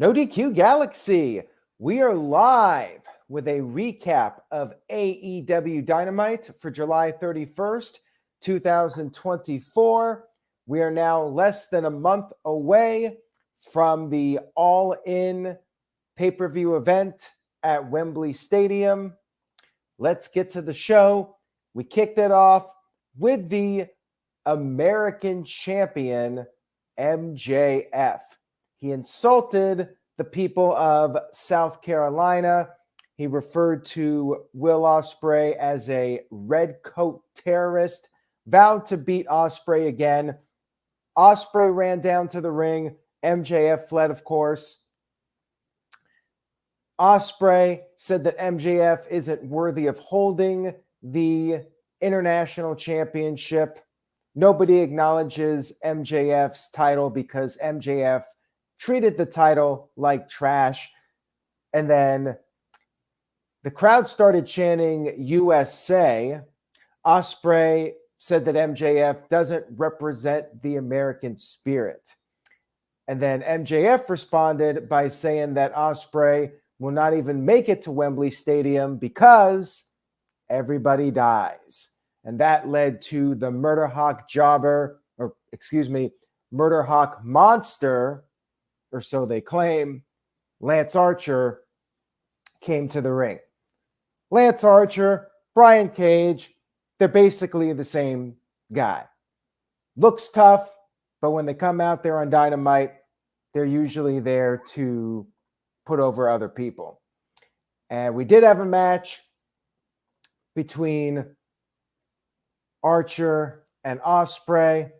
No DQ Galaxy, we are live with a recap of AEW Dynamite for July 31st, 2024. We are now less than a month away from the All-In pay-per-view event at Wembley Stadium. Let's get to the show. We kicked it off with the American champion, MJF. He insulted the people of South Carolina. He referred to Will Ospreay as a red coat terrorist, vowed to beat Ospreay again. Ospreay ran down to the ring. MJF fled, of course. Ospreay said that MJF isn't worthy of holding the international championship. Nobody acknowledges MJF's title because MJF treated the title like trash. And then the crowd started chanting USA. Ospreay said that MJF doesn't represent the American spirit. And then MJF responded by saying that Ospreay will not even make it to Wembley Stadium because everybody dies. And that led to the Murder Hawk Murder Hawk monster, or so they claim. Lance Archer came to the ring. Lance Archer, Brian Cage, they're basically the same guy. Looks tough, but when they come out there on Dynamite, they're usually there to put over other people. And we did have a match between Archer and Ospreay.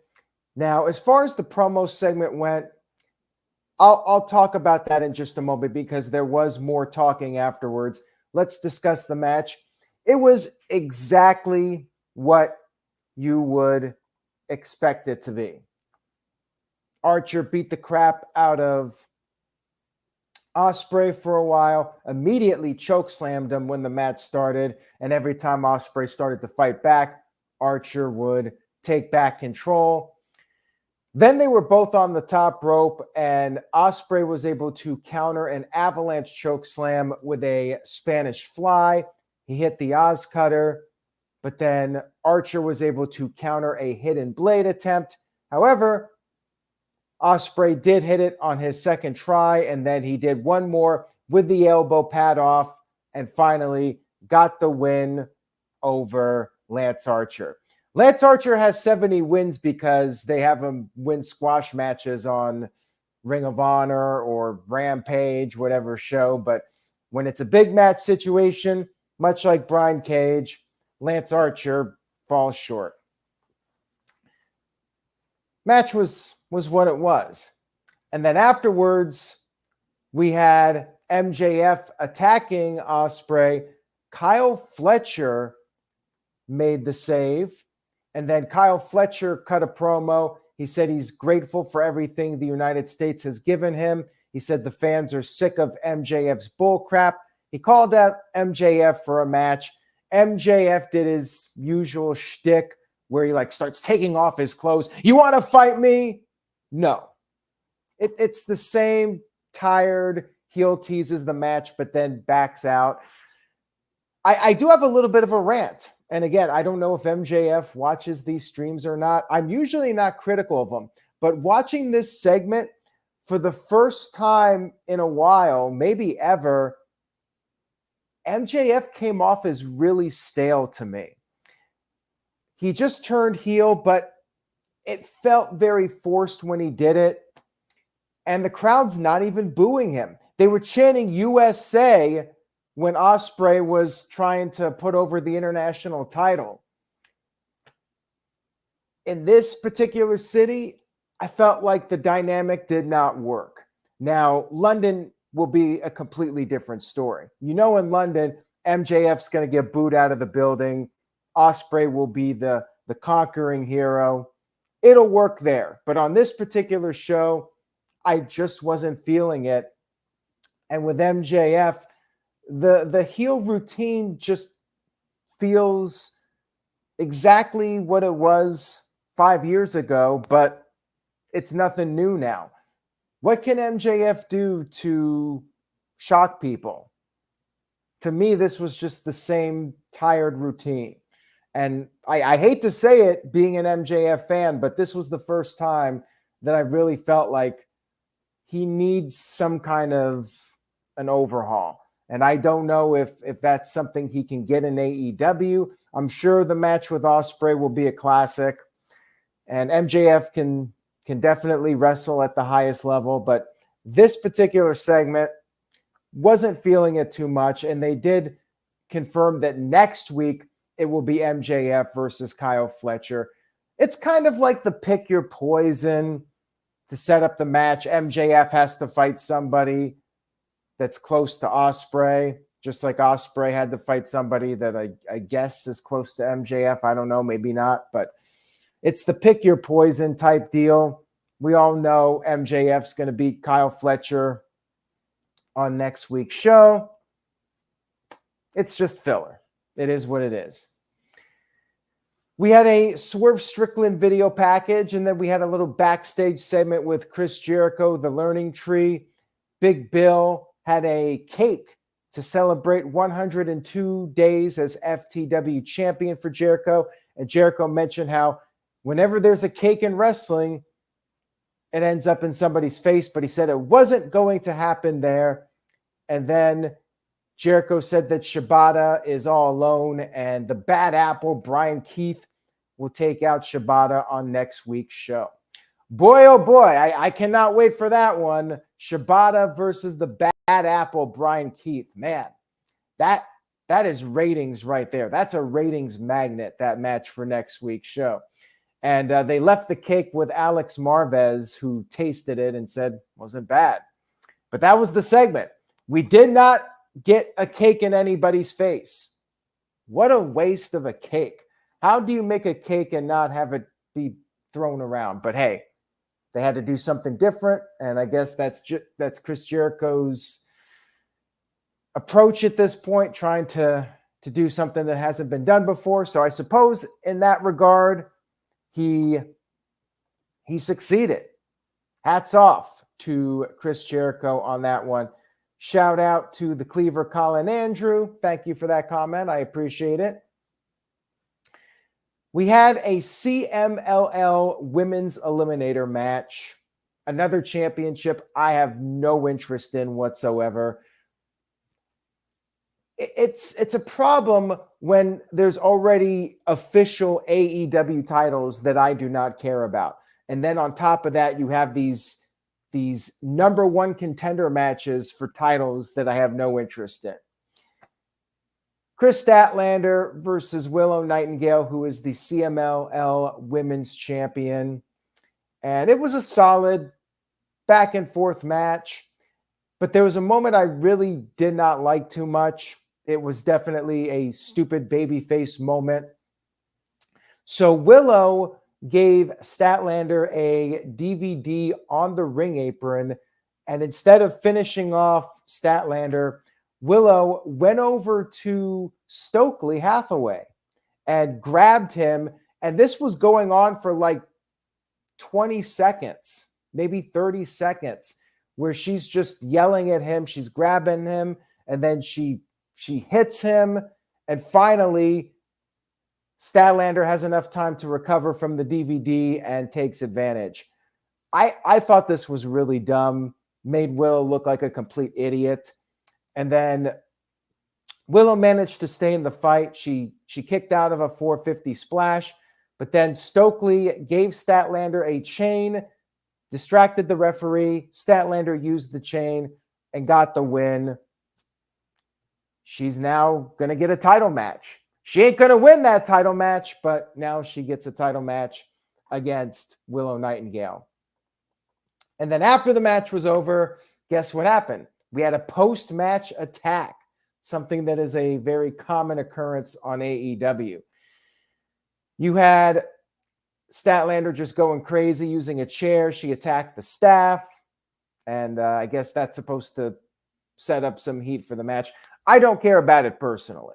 Now, as far as the promo segment went, I'll talk about that in just a moment because there was more talking afterwards. Let's discuss the match. It was exactly what you would expect it to be. Archer beat the crap out of Ospreay for a while, immediately chokeslammed him when the match started, and every time Ospreay started to fight back, Archer would take back control. Then they were both on the top rope, and Ospreay was able to counter an avalanche chokeslam with a Spanish fly. He hit the Oz cutter, but then Archer was able to counter a hidden blade attempt. However, Ospreay did hit it on his second try, and then he did one more with the elbow pad off, and finally got the win over Lance Archer. Lance Archer has 70 wins because they have him win squash matches on Ring of Honor or Rampage, whatever show. But when it's a big match situation, much like Brian Cage, Lance Archer falls short. Match was what it was. And then afterwards, we had MJF attacking Ospreay. Kyle Fletcher made the save. And then Kyle Fletcher cut a promo. He said he's grateful for everything the United States has given him. He said the fans are sick of MJF's bullcrap. He called out MJF for a match. MJF did his usual shtick where he starts taking off his clothes. You want to fight me? No. It's the same tired heel teases the match, but then backs out. I do have a little bit of a rant. And again, I don't know if MJF watches these streams or not. I'm usually not critical of him, but watching this segment for the first time in a while, maybe ever, MJF came off as really stale to me. He just turned heel, but it felt very forced when he did it. And the crowd's not even booing him. They were chanting USA when Ospreay was trying to put over the international title. In this particular city, I felt like the dynamic did not work. Now, London will be a completely different story. You know, in London, MJF's going to get booed out of the building. Ospreay will be the conquering hero. It'll work there. But on this particular show, I just wasn't feeling it. And with MJF, the heel routine just feels exactly what it was 5 years ago, but it's nothing new now. What can MJF do to shock people? To me, this was just the same tired routine. And I hate to say it, being an MJF fan, but this was the first time that I really felt like he needs some kind of an overhaul. And I don't know if that's something he can get in AEW. I'm sure the match with Ospreay will be a classic. And MJF can definitely wrestle at the highest level. But this particular segment, wasn't feeling it too much. And they did confirm that next week it will be MJF versus Kyle Fletcher. It's kind of like the pick your poison to set up the match. MJF has to fight somebody that's close to Ospreay, just like Ospreay had to fight somebody that I guess is close to MJF. I don't know, maybe not, but it's the pick your poison type deal. We all know MJF's going to beat Kyle Fletcher on next week's show. It's just filler. It is what it is. We had a Swerve Strickland video package, and then we had a little backstage segment with Chris Jericho, the Learning Tree. Big Bill had a cake to celebrate 102 days as FTW champion for Jericho. And Jericho mentioned how whenever there's a cake in wrestling, it ends up in somebody's face, but he said it wasn't going to happen there. And then Jericho said that Shibata is all alone, and the bad apple, Bryan Keith, will take out Shibata on next week's show. Boy, oh boy, I cannot wait for that one. Shibata versus the bad apple, Bryan Keith. Man, that is ratings right there. That's a ratings magnet, that match for next week's show. And they left the cake with Alex Marvez, who tasted it and said wasn't bad. But that was the segment. We did not get a cake in anybody's face. What a waste of a cake. How do you make a cake and not have it be thrown around? But hey, they had to do something different, and I guess that's Chris Jericho's approach at this point, trying to do something that hasn't been done before. So I suppose in that regard, he succeeded. Hats off to Chris Jericho on that one. Shout out to the Cleaver Colin Andrew. Thank you for that comment. I appreciate it. We had a CMLL Women's Eliminator match. Another championship I have no interest in whatsoever. It's a problem when there's already official AEW titles that I do not care about. And then on top of that, you have these number one contender matches for titles that I have no interest in. Kris Statlander versus Willow Nightingale, who is the CMLL Women's Champion. And it was a solid back and forth match. But there was a moment I really did not like too much. It was definitely a stupid babyface moment. So Willow gave Statlander a DVD on the ring apron, and instead of finishing off Statlander, Willow went over to Stokely Hathaway and grabbed him, and this was going on for like 20 seconds, maybe 30 seconds, where she's just yelling at him, she's grabbing him, and then she hits him, and finally Statlander has enough time to recover from the DVD and takes advantage. I thought this was really dumb, made Willow look like a complete idiot. And then Willow managed to stay in the fight. She kicked out of a 450 splash, but then Stokely gave Statlander a chain, distracted the referee. Statlander used the chain and got the win. She's now going to get a title match. She ain't going to win that title match, but now she gets a title match against Willow Nightingale. And then after the match was over, guess what happened? We had a post-match attack, something that is a very common occurrence on AEW. You had Statlander just going crazy using a chair. She attacked the staff, and I guess that's supposed to set up some heat for the match. I don't care about it personally.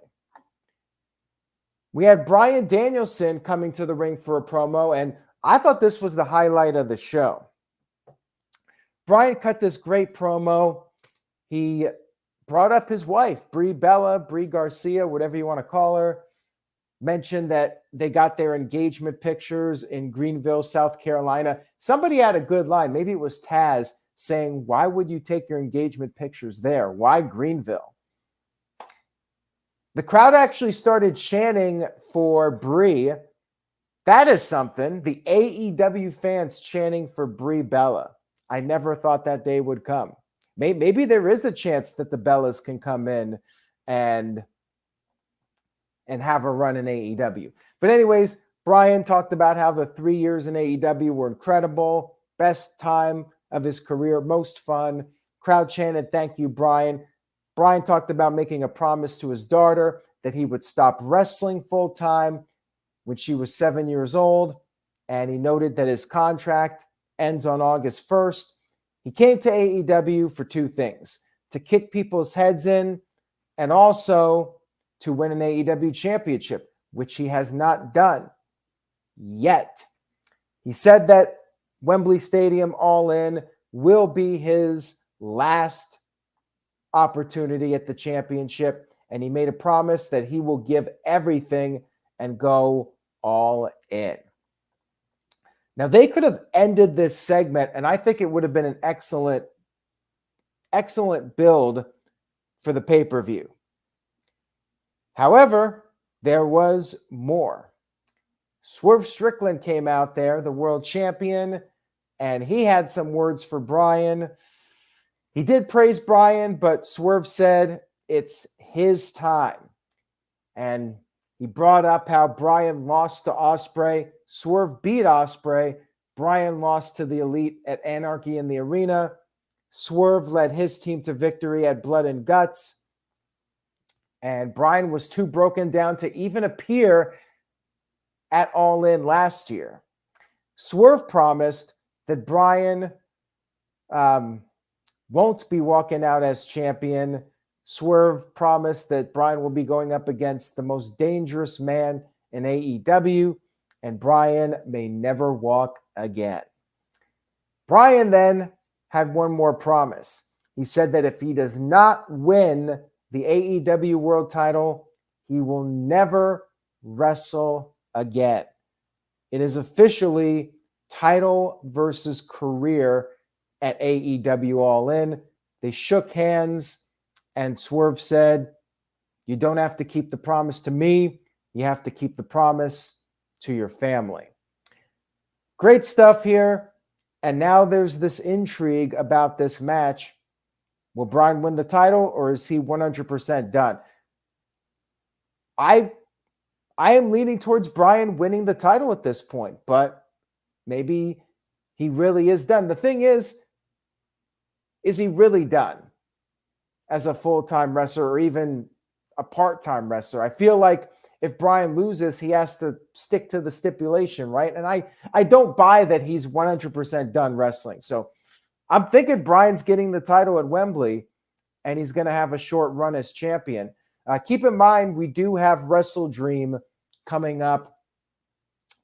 We had Bryan Danielson coming to the ring for a promo, and I thought this was the highlight of the show. Bryan cut this great promo. He brought up his wife, Brie Garcia, whatever you want to call her, mentioned that they got their engagement pictures in Greenville, South Carolina. Somebody had a good line. Maybe it was Taz saying, why would you take your engagement pictures there? Why Greenville? The crowd actually started chanting for Brie. That is something. The AEW fans chanting for Brie Bella. I never thought that day would come. Maybe there is a chance that the Bellas can come in and have a run in AEW. But anyways, Bryan talked about how the 3 years in AEW were incredible. Best time of his career, most fun. Crowd chanted, thank you, Bryan. Bryan talked about making a promise to his daughter that he would stop wrestling full-time when she was 7 years old. And he noted that his contract ends on August 1st. He came to AEW for two things: to kick people's heads in and also to win an AEW championship, which he has not done yet. He said that Wembley Stadium All-In will be his last opportunity at the championship, and he made a promise that he will give everything and go all in. Now, they could have ended this segment, and I think it would have been an excellent build for the pay-per-view. However, there was more. Swerve Strickland came out there, the world champion, and he had some words for Bryan. He did praise Bryan, but Swerve said it's his time. And he brought up how Bryan lost to Ospreay. Swerve beat Ospreay. Bryan lost to the Elite at Anarchy in the Arena. Swerve led his team to victory at Blood and Guts. And Bryan was too broken down to even appear at All In last year. Swerve promised that Bryan won't be walking out as champion. Swerve promised that Bryan will be going up against the most dangerous man in AEW, and Bryan may never walk again. Bryan then had one more promise. He said that if he does not win the AEW World title, he will never wrestle again. It is officially title versus career at AEW All In. They shook hands, and Swerve said, you don't have to keep the promise to me. You have to keep the promise to your family. Great stuff here. And now there's this intrigue about this match. Will Bryan win the title, or is he 100% done? I am leaning towards Bryan winning the title at this point, but maybe he really is done. The thing is he really done as a full-time wrestler or even a part-time wrestler? I feel like if Bryan loses, he has to stick to the stipulation, right? And I don't buy that he's 100% done wrestling. So I'm thinking Bryan's getting the title at Wembley, and he's going to have a short run as champion. Keep in mind, we do have Wrestle Dream coming up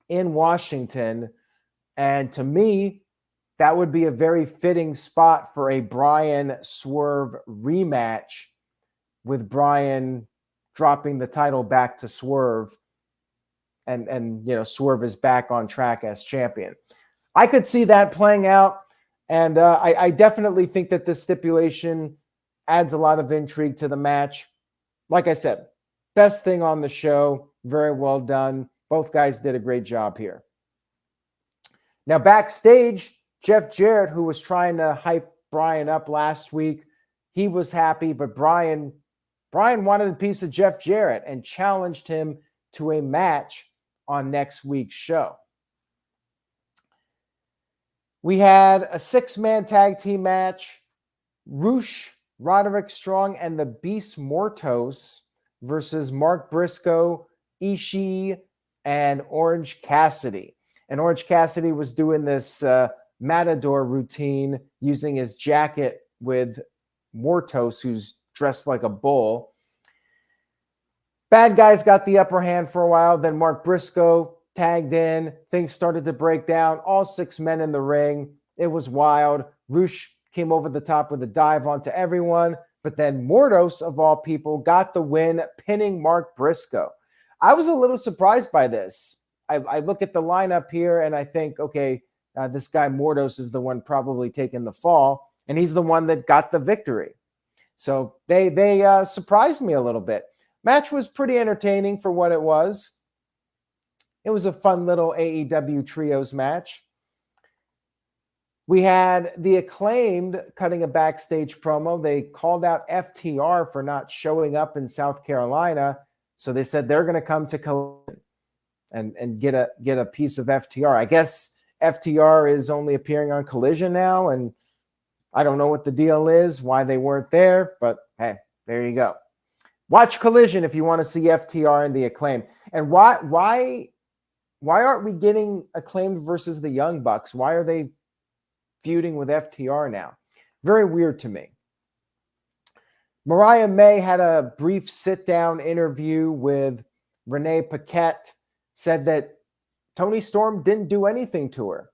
in Washington. And to me, that would be a very fitting spot for a Bryan Swerve rematch, with Bryan dropping the title back to Swerve. And Swerve is back on track as champion. I could see that playing out. And I definitely think that this stipulation adds a lot of intrigue to the match. Like I said, best thing on the show. Very well done. Both guys did a great job here. Now, backstage, Jeff Jarrett, who was trying to hype Bryan up last week, he was happy, but Bryan wanted a piece of Jeff Jarrett and challenged him to a match on next week's show. We had a 6-man tag team match. Roosh, Roderick Strong, and the Beast Mortos versus Mark Briscoe, Ishi, and Orange Cassidy. And Orange Cassidy was doing this Matador routine using his jacket with Mortos, who's dressed like a bull. Bad guys got the upper hand for a while. Then Mark Briscoe tagged in. Things started to break down. All 6 men in the ring. It was wild. Roosh came over the top with a dive onto everyone, but then Mortos, of all people, got the win, pinning Mark Briscoe. I was a little surprised by this. I look at the lineup here and I think, okay, this guy Mortos is the one probably taking the fall, and he's the one that got the victory. So they surprised me a little bit. Match was pretty entertaining for what it was. It was a fun little AEW trios match. We had the Acclaimed cutting a backstage promo. They called out FTR for not showing up in South Carolina. So they said they're going to come to Collision and get a piece of FTR. I guess FTR is only appearing on Collision now, and I don't know what the deal is, why they weren't there, but hey, there you go. Watch Collision if you want to see FTR and the Acclaimed. And why aren't we getting Acclaimed versus the Young Bucks? Why are they feuding with FTR now? Very weird to me. Mariah May had a brief sit-down interview with Renee Paquette, said that Toni Storm didn't do anything to her.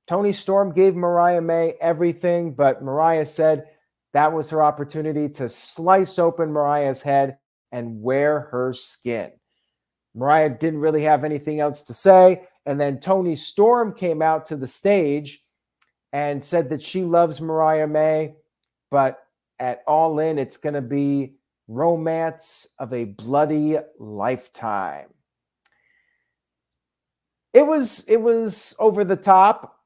Toni Storm gave Mariah May everything, but Mariah said that was her opportunity to slice open Mariah's head and wear her skin. Mariah didn't really have anything else to say, and then Toni Storm came out to the stage and said that she loves Mariah May, but at All In, it's going to be romance of a bloody lifetime. It was over the top.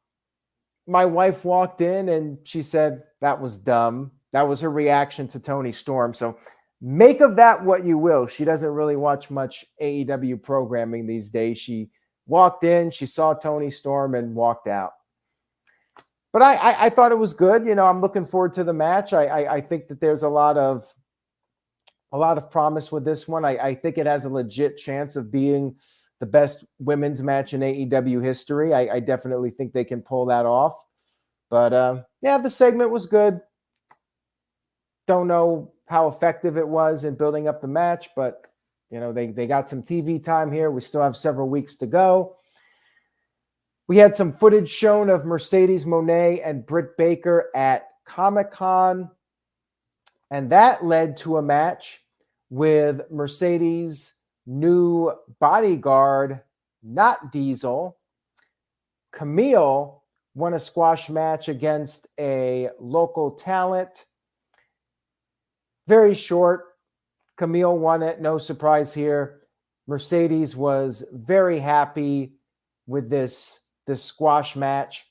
My wife walked in and she said that was dumb. That was her reaction to Toni Storm. So make of that what you will. She doesn't really watch much AEW programming these days. She walked in, she saw Toni Storm and walked out. But I thought it was good. You know, I'm looking forward to the match. I think that there's a lot of promise with this one. I think it has a legit chance of being the best women's match in AEW history. I definitely think they can pull that off. But yeah, the segment was good. Don't know how effective it was in building up the match, but you know, they got some TV time here. We still have several weeks to go. We had some footage shown of Mercedes Moné and Britt Baker at Comic-Con, and that led to a match with Mercedes' new bodyguard, not Diesel. Camille won a squash match against a local talent. Very short. Camille won it. No surprise here. Mercedes was very happy with this squash match.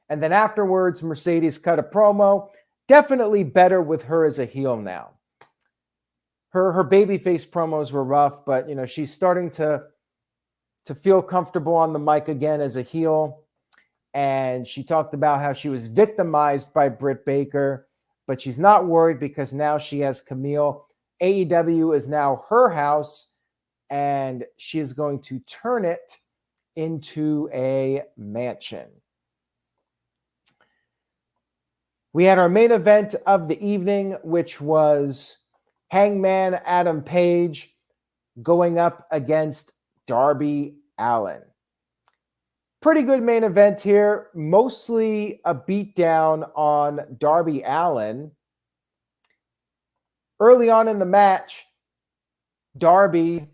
And then afterwards, Mercedes cut a promo. Definitely better with her as a heel now. Her babyface promos were rough, but you know, she's starting to feel comfortable on the mic again as a heel. And she talked about how she was victimized by Britt Baker, but she's not worried because now she has Camille. AEW is now her house, and she is going to turn it into a mansion. We had our main event of the evening, which was Hangman Adam Page going up against Darby Allin. Pretty good main event here. Mostly a beatdown on Darby Allin. Early on in the match, Darby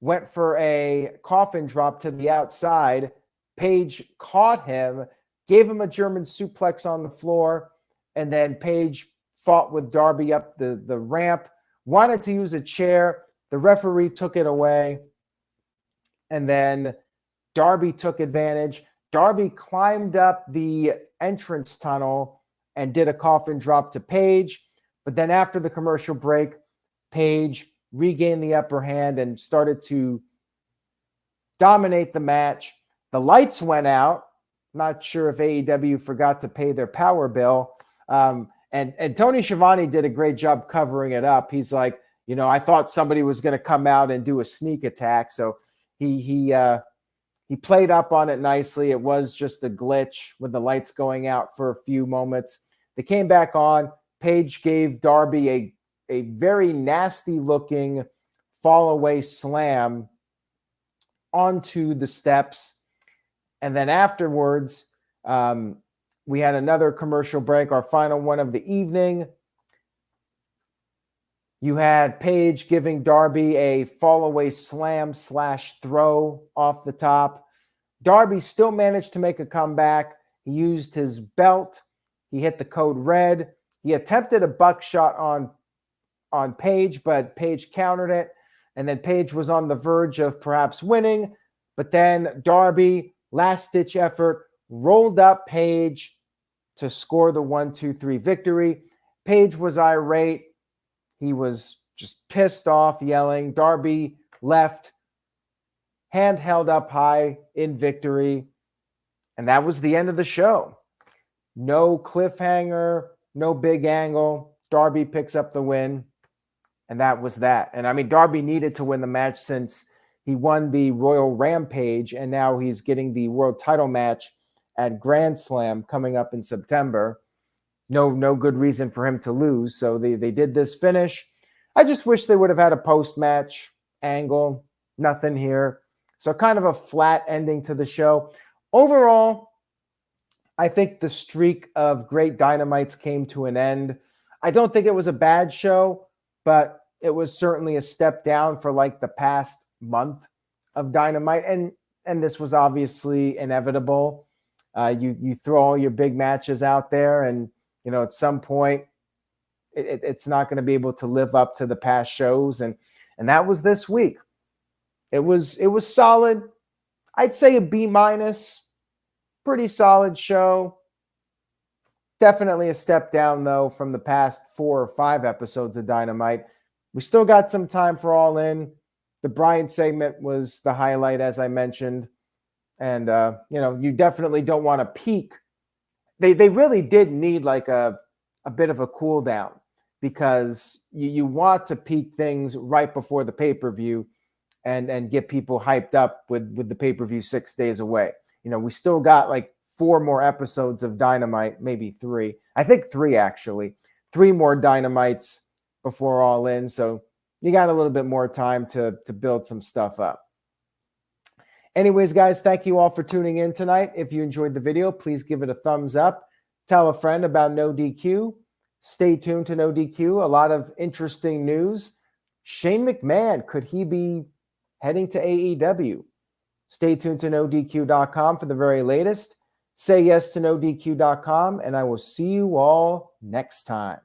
went for a coffin drop to the outside. Page caught him, gave him a German suplex on the floor, and then Page fought with Darby up the ramp, wanted to use a chair. The referee took it away, and then Darby took advantage. Darby climbed up the entrance tunnel and did a coffin drop to Page, but then after the commercial break, Page regained the upper hand and started to dominate the match. The lights went out. Not sure if AEW forgot to pay their power bill. And Tony Schiavone did a great job covering it up. He's like, you know, I thought somebody was going to come out and do a sneak attack. So he played up on it nicely. It was just a glitch with the lights going out for a few moments. They came back on. Page gave Darby a very nasty looking fall away slam onto the steps. And then afterwards, we had another commercial break, our final one of the evening. You had Paige giving Darby a fall-away slam / throw off the top. Darby still managed to make a comeback. He used his belt. He hit the code red. He attempted a buckshot on Paige, but Paige countered it. And then Paige was on the verge of perhaps winning. But then Darby, last-ditch effort, rolled up Paige to score the 1-2-3 victory. Paige was irate. He was just pissed off, yelling. Darby left, hand held up high in victory. And that was the end of the show. No cliffhanger, no big angle. Darby picks up the win. And that was that. And I mean, Darby needed to win the match since he won the Royal Rampage. And now he's getting the world title match at Grand Slam coming up in September. No good reason for him to lose. So they did this finish. I just wish they would have had a post-match angle. Nothing here. So kind of a flat ending to the show. Overall, I think the streak of great Dynamites came to an end. I don't think it was a bad show, but it was certainly a step down for like the past month of Dynamite. And this was obviously inevitable. You throw all your big matches out there, and you know, at some point, it's not going to be able to live up to the past shows, and that was this week. It was solid. I'd say a B-. Pretty solid show. Definitely a step down, though, from the past 4 or 5 episodes of Dynamite. We still got some time for All In. The Bryan segment was the highlight, as I mentioned. And, you know, you definitely don't want to peak. They really did need like a bit of a cool down, because you want to peak things right before the pay-per-view and get people hyped up with the pay-per-view 6 days away. You know, we still got like 4 more episodes of Dynamite, maybe 3. I think 3, actually. 3 more Dynamites before All In. So you got a little bit more time to build some stuff up. Anyways, guys, thank you all for tuning in tonight. If you enjoyed the video, please give it a thumbs up. Tell a friend about No DQ. Stay tuned to No DQ. A lot of interesting news. Shane McMahon, could he be heading to AEW? Stay tuned to NoDQ.com for the very latest. Say yes to NoDQ.com, and I will see you all next time.